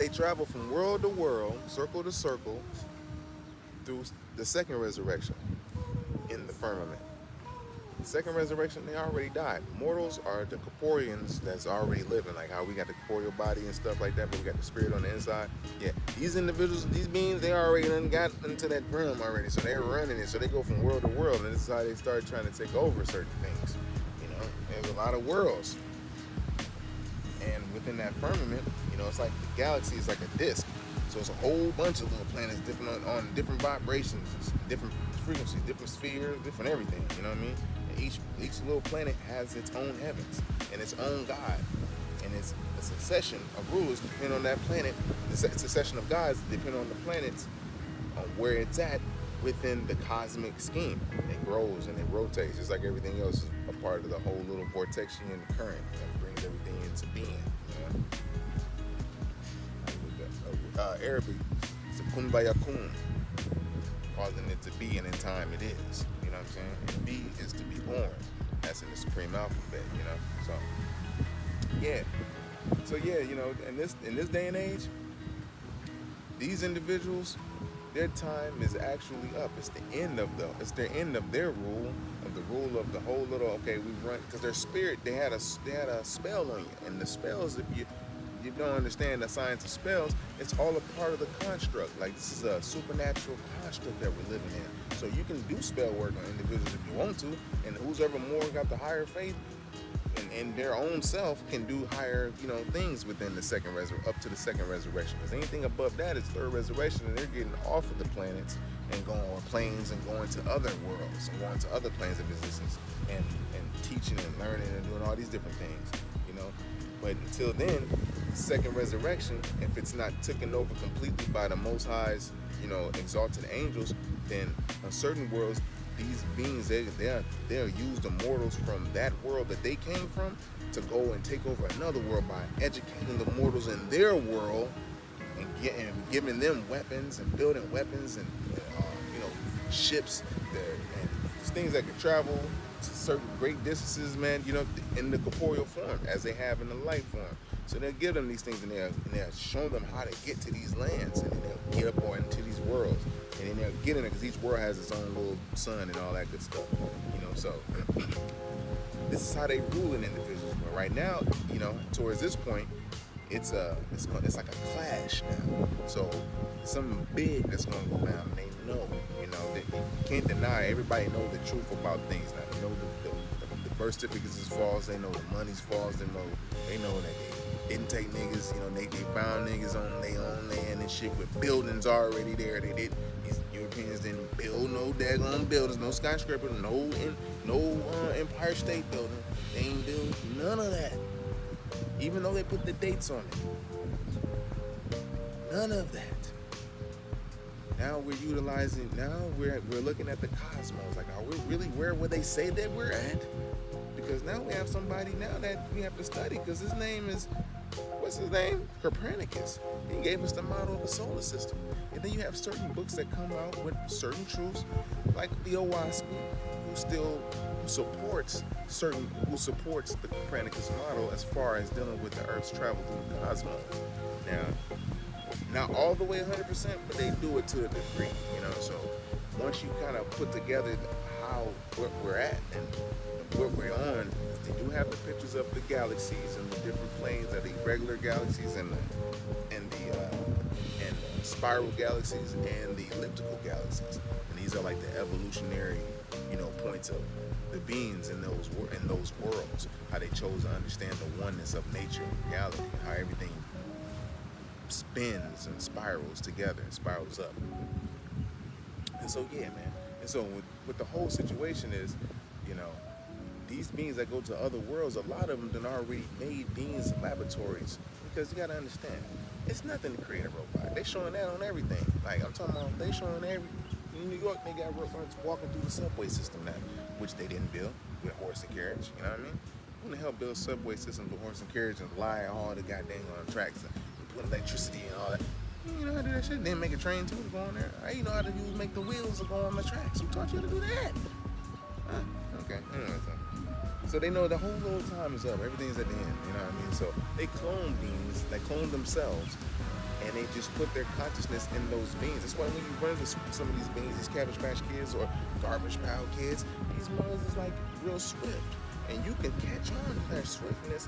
they travel from world to world, circle to circle, through the second resurrection in the firmament. Second resurrection, they already died. Mortals are the corporeans that's already living, like how we got the corporeal body and stuff like that, but we got the spirit on the inside. Yeah, these individuals, these beings, they already done got into that realm already, so they're running it. So they go from world to world, and this is how they start trying to take over certain things. You know, there's a lot of worlds, and within that firmament, you know, it's like the galaxy is like a disc. So it's a whole bunch of little planets, different on different vibrations, different frequencies, different spheres, different everything. You know what I mean? Each little planet has its own heavens and its own God, and it's a succession of rulers depending on that planet. The succession of gods depending on the planets, on where it's at within the cosmic scheme. It grows and it rotates, just like everything else is a part of the whole little vortexian current that brings everything into being. You know? Arabic, it's a kun bayakun, causing it to be, and in time it is. You know what I'm saying? And be is to be born. That's in the supreme alphabet, you know? So yeah, you know, in this day and age, these individuals, their time is actually up. It's the end of their rule, of the rule of the whole little, okay, we run, because their spirit, they had a spell on you. And the spells, if you don't understand the science of spells, it's all a part of the construct. Like, this is a supernatural construct that we're living in. So you can do spell work on individuals if you want to, and who's ever more got the higher faith and their own self can do higher, you know, things within the up to the second resurrection. Because anything above that is third resurrection, and they're getting off of the planets and going on planes and going to other worlds and going to other planes of existence and teaching and learning and doing all these different things, you know. But until then, second resurrection, if it's not taken over completely by the Most High's, you know, exalted angels, then on certain worlds, these beings, they'll use the mortals from that world that they came from to go and take over another world by educating the mortals in their world and giving them weapons and building weapons and you know, ships and things that can travel to certain great distances, man, you know, in the corporeal form as they have in the light form. So they'll give them these things, and they'll show them how to get to these lands, and then they'll get up or into these worlds, and then they'll get in it, because each world has its own little sun and all that good stuff, you know. So this is how they rule in individuals. But right now, you know, towards this point, it's like a clash now. So something big that's going to go down, and they know, you know, they can't deny. Everybody knows the truth about things now. They know the birth certificates is false. They know the money's false. They know that they didn't take niggas. You know, they found niggas on their own land and shit with buildings already there. These Europeans didn't build no daggone buildings, no skyscraper, no Empire State Building. They ain't build none of that. Even though they put the dates on it. None of that. Now we're utilizing, we're looking at the cosmos. Like, are we really where would they say that we're at? Because now we have somebody now that we have to study, because his name is, what's his name? Copernicus. He gave us the model of the solar system. And then you have certain books that come out with certain truths, like the OFFGRID, who supports the Copernicus model as far as dealing with the Earth's travel through the cosmos. Now, not all the way 100%, but they do it to a degree, you know. So once you kind of put together what we're at and what we're on, they do have the pictures of the galaxies and the different planes of the regular galaxies and the spiral galaxies and the elliptical galaxies. And these are like the evolutionary, you know, points of the beings in those worlds. How they chose to understand the oneness of nature and reality, and how everything spins and spirals together and spirals up. And so yeah, man. And so with the whole situation is, you know, these beings that go to other worlds, a lot of them done already made beings in laboratories. Because you gotta understand, it's nothing to create a robot. They showing that on everything. Like, I'm talking about, they showing in New York, they got robots walking through the subway system now, which they didn't build with horse and carriage. You know what I mean? Who the hell builds subway systems with horse and carriage and lie all the goddamn on tracks and put electricity and all that? You know how to do that shit? Then make a train too to go on there. You know how to make the wheels to go on the tracks. Who taught you to do that? Huh? Okay. So they know the whole little time is up. Everything's at the end. You know what I mean? So they clone beings. They clone themselves and they just put their consciousness in those beings. That's why when you run into some of these beings, these Cabbage Patch Kids or Garbage Pail Kids, these mothers is like real swift, and you can catch on to their swiftness.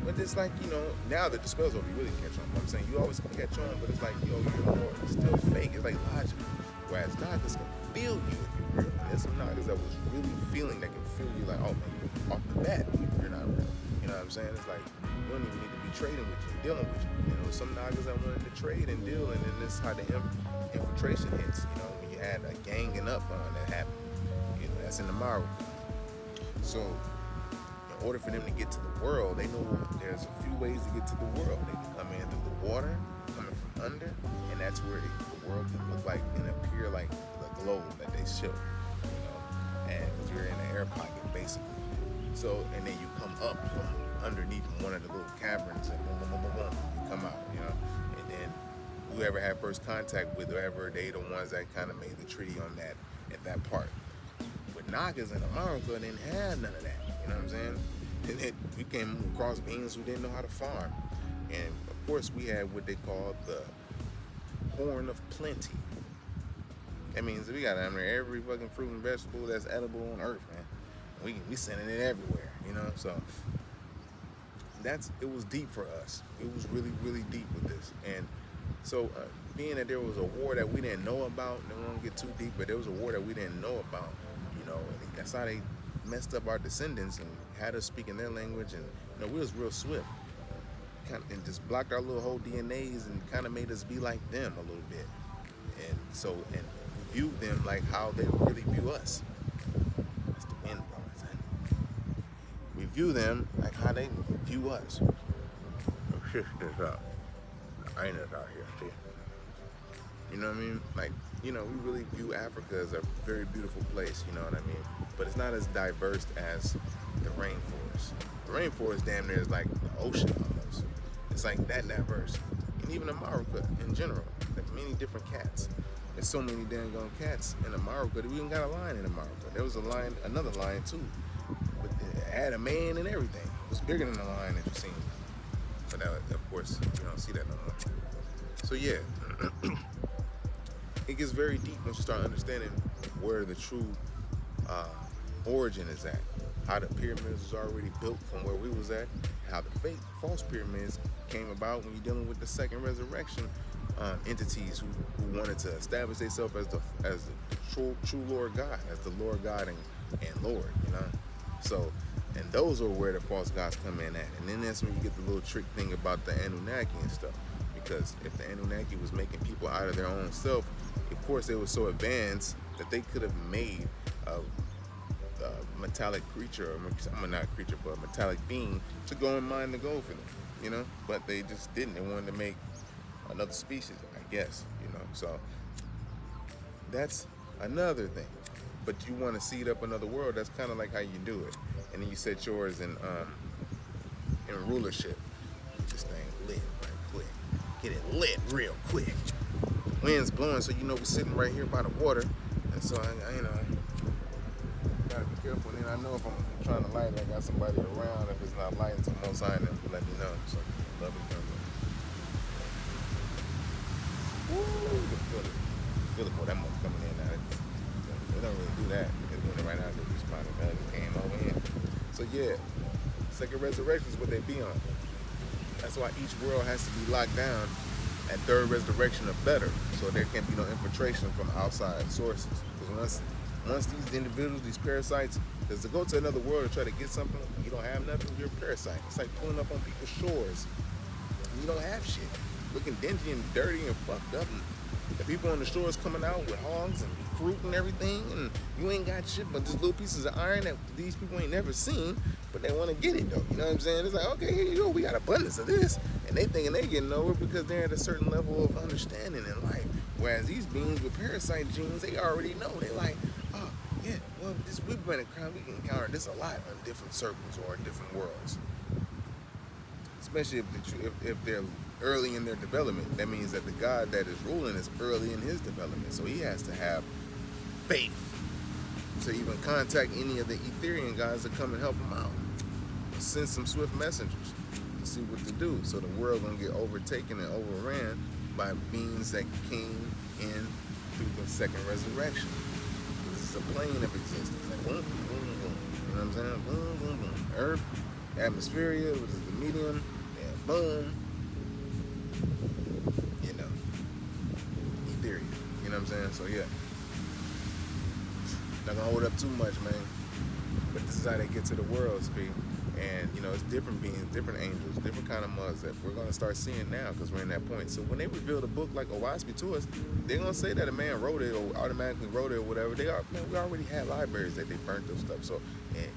But it's like, you know, now that the spell's over, you really catch on. I'm saying you always can catch on, but it's like, yo, you're more still fake. It's like logical. Whereas Nagas can feel you if you're real. And there's some Nagas that was really feeling, that can feel you like, oh man, off the bat, you're not real. You know what I'm saying? It's like, you don't even need to be trading with you, dealing with you. You know, some Nagas that wanted to trade and deal, and then this is how the infiltration hits. You know, when you had a ganging up on that happened. You know, that's in the Amaru. So, in order for them to get to the world, they know there's a few ways to get to the world. They can come in through the water, coming from under, and that's where the world can look like and appear like the globe that they show, you know, and because you're in an air pocket, basically. So, and then you come up from underneath one of the little caverns, and boom, boom, boom, boom, boom, you come out, you know, and then whoever had first contact with whoever, they the ones that kind of made the treaty on that, at that part. With Nagas and Amaru, they didn't have none of that. You know what I'm saying? And then we came across beings who didn't know how to farm. And of course we had what they call the horn of plenty. That means we got every fucking fruit and vegetable that's edible on earth, man. We sending it everywhere, you know? So it was deep for us. It was really, really deep with this. And so being that there was a war that we didn't know about, and we won't get too deep, but there was a war that we didn't know about, you know, that's how they messed up our descendants and had us speaking their language, and you know, we was real swift, and just blocked our little whole DNAs and kind of made us be like them a little bit, and so and viewed them like how they really view us. That's the wind blowing, son. We view them like how they view us. Shift this up. I ain't out here, see. You know what I mean? Like, you know, we really view Africa as a very beautiful place, you know what I mean? But it's not as diverse as the rainforest. The rainforest damn near is like the ocean almost. It's like that diverse. And even America in general, there's many different cats. There's so many damn gone cats in America that we even got a lion in America. There was a lion, another lion too. But it had a man and everything. It was bigger than the lion that you've seen. But now, of course, you don't see that no more. So yeah, it gets very deep once you start understanding where the true origin is at. How the pyramids was already built from where we was at. How the fake, false pyramids came about when you're dealing with the second resurrection entities who wanted to establish themselves as the true Lord God, as the Lord God and Lord, you know. So, and those are where the false gods come in at. And then that's when you get the little trick thing about the Anunnaki and stuff. Because if the Anunnaki was making people out of their own self, of course they were so advanced that they could have made a metallic creature, or not creature, but a metallic being to go and mine the gold for them, you know? But they just didn't. They wanted to make another species, I guess, you know? So that's another thing. But you want to seed up another world, that's kind of like how you do it. And then you set yours in rulership. Get this thing lit right quick. Get it lit real quick. Wind's blowing, so you know we're sitting right here by the water. And so I you know, gotta be careful. And then I know if I'm trying to light it, I got somebody around. If it's not lighting, so most sign them to let me know. So love it, comes up. Woo! You can feel it. Feel it. Boy, that mother's coming in now. They don't really do that. They're doing it right now. They just kind of came over here. So yeah, second resurrection is what they be on. That's why each world has to be locked down at third resurrection or better, so there can't be no infiltration from outside sources. Because once these individuals, these parasites, because to go to another world and try to get something, you don't have nothing, you're a parasite. It's like pulling up on people's shores. You don't have shit. Looking dingy and dirty and fucked up. And the people on the shores coming out with hogs and fruit and everything, and you ain't got shit but just little pieces of iron that these people ain't never seen, but they want to get it though. You know what I'm saying? It's like, okay, here you go, we got abundance of this, and they thinking they getting over because they're at a certain level of understanding in life. Whereas these beings with parasite genes, they already know. They like, oh yeah, well we've been we can encounter this a lot in different circles or in different worlds. Especially if they're early in their development, that means that the God that is ruling is early in his development. So he has to have faith to even contact any of the Etherian gods that come and help him out. Send some swift messengers to see what to do. So the world gonna get overtaken and overran by beings that came in through the second resurrection. This is a plane of existence. Like, boom, boom, boom. You know what I'm saying? Boom, boom, boom. Earth, atmosphere, which is the medium, and boom. You know, ethereal. You know what I'm saying? So yeah. Not gonna hold up too much, man. But this is how they get to the world, speak. And you know, it's different beings, different angels, different kind of mothers that we're gonna start seeing now because we're in that point. So when they reveal the book like Owaspi to us, they're gonna say that a man wrote it or automatically wrote it or whatever. They are, man, we already had libraries that they burnt those stuff. So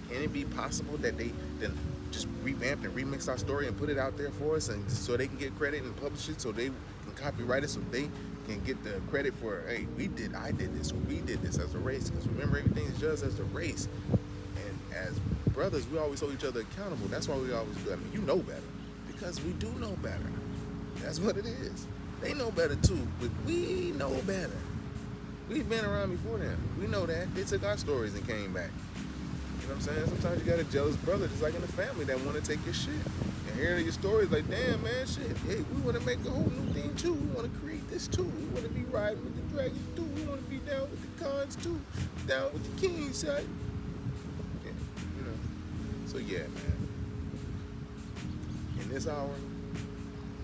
can it be possible that they then just revamped and remixed our story and put it out there for us, and so they can get credit and publish it, so they can copyright it, so they can get the credit for, hey, I did this, or we did this as a race. Because remember, everything is judged as a race. And as brothers, we always hold each other accountable. That's why we always do. I mean, you know better, because we do know better. That's what it is. They know better too, but we know better. We've been around before them. We know that. They took our stories and came back. You know what I'm saying? Sometimes you got a jealous brother, just like in the family, that want to take your shit. And hearing your stories like, damn, man, shit. Hey, we want to make a whole new thing too. We want to create this too. We want to be riding with the dragons too. We want to be down with the cons too. Down with the kings, side. Yeah, you know. So yeah, man. In this hour,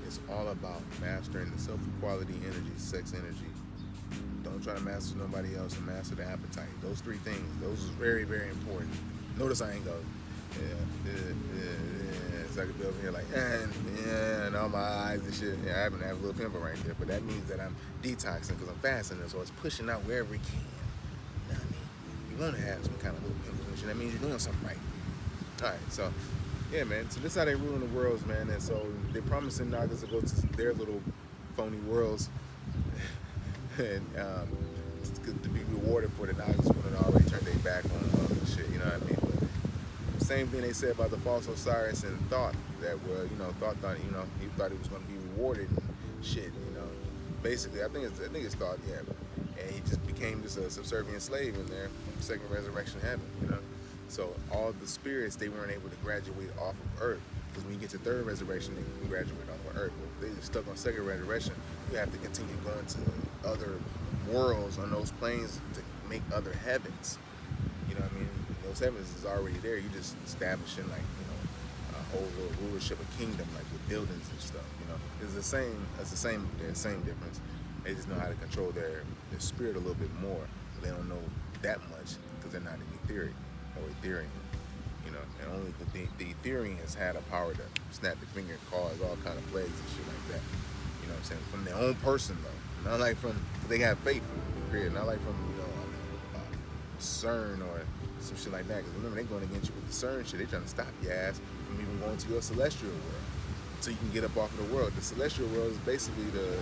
it's all about mastering the self-equality energy, sex energy. Don't try to master nobody else, and master the appetite. Those three things, those is very, very important. Notice I ain't go, so I could be over here like, and all my eyes and shit. Yeah, I happen to have a little pimple right there, but that means that I'm detoxing because I'm fasting, so it's pushing out wherever it can. You know what I mean? You want to have some kind of little pimples and shit. That means you're doing something right. All right, so yeah, man. So this is how they ruling the worlds, man. And so they're promising Nagas to go to their little phony worlds. And it's good to be rewarded for the Nagas when it already turned their back on the shit, you know what I mean? But same thing they said about the false Osiris and Thought, that were, you know, Thought, you know, he thought he was going to be rewarded and shit, you know. Basically, I think it's Thought, yeah. And he just became just a subservient slave in there. Second resurrection happened, you know. So all the spirits, they weren't able to graduate off of Earth. Because when you get to third resurrection, they can graduate off of Earth. But if they're stuck on second resurrection, you have to continue going to other worlds on those planes to make other heavens. You know what I mean? Those heavens is already there. You just establishing, like, you know, a whole little rulership, a kingdom, like with buildings and stuff. You know, it's the same difference. They just know how to control their spirit a little bit more. They don't know that much because they're not an etheric or Ethereum. You know, and only the Ethereum has had a power to snap the finger and cause all kind of plagues and shit like that. You know what I'm saying? From their own person though. Not like from, they got faith from the creator. Not like from, you know, CERN or some shit like that. Because remember, they going against you with the CERN shit. They trying to stop your ass from even going to your celestial world. So you can get up off of the world. The celestial world is basically the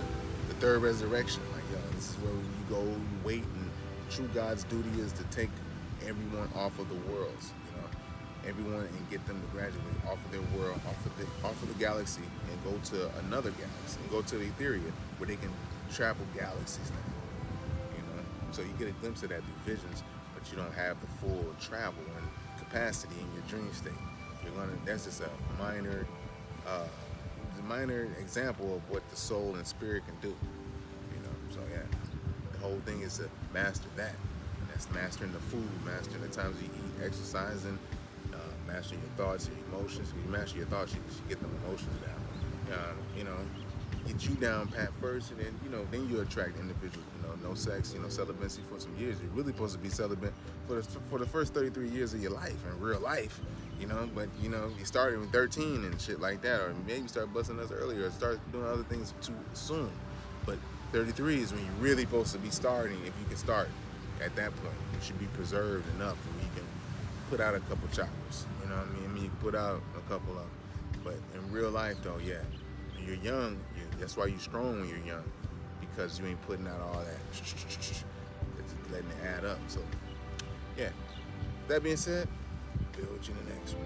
third resurrection. Like, yo, this is where you go, you wait, and true God's duty is to take everyone off of the worlds. You know, everyone, and get them to graduate off of their world, off of the galaxy, and go to another galaxy, and go to the Ethereum, where they can travel galaxies now. You know, so you get a glimpse of that through visions, but you don't have the full travel and capacity in your dream state. That's just a minor example of what the soul and spirit can do. You know, so yeah, the whole thing is to master that. And that's mastering the food, mastering the times you eat, exercising, mastering your thoughts, your emotions. If you master your thoughts, you get them emotions down. You know, get you down pat first, and then, you know, then you attract individuals. You know, no sex, you know, celibacy for some years. You're really supposed to be celibate for the first 33 years of your life, in real life. You know, but you know, you started with 13 and shit like that, or maybe start busting us earlier, or start doing other things too soon. But 33 is when you're really supposed to be starting. If you can start at that point, you should be preserved enough where you can put out a couple choppers. You know what I mean? You can put out a couple of them. But in real life, though, yeah, when you're young, that's why you're strong when you're young, because you ain't putting out all that, it's letting it add up. So, yeah. That being said, build you in the next one.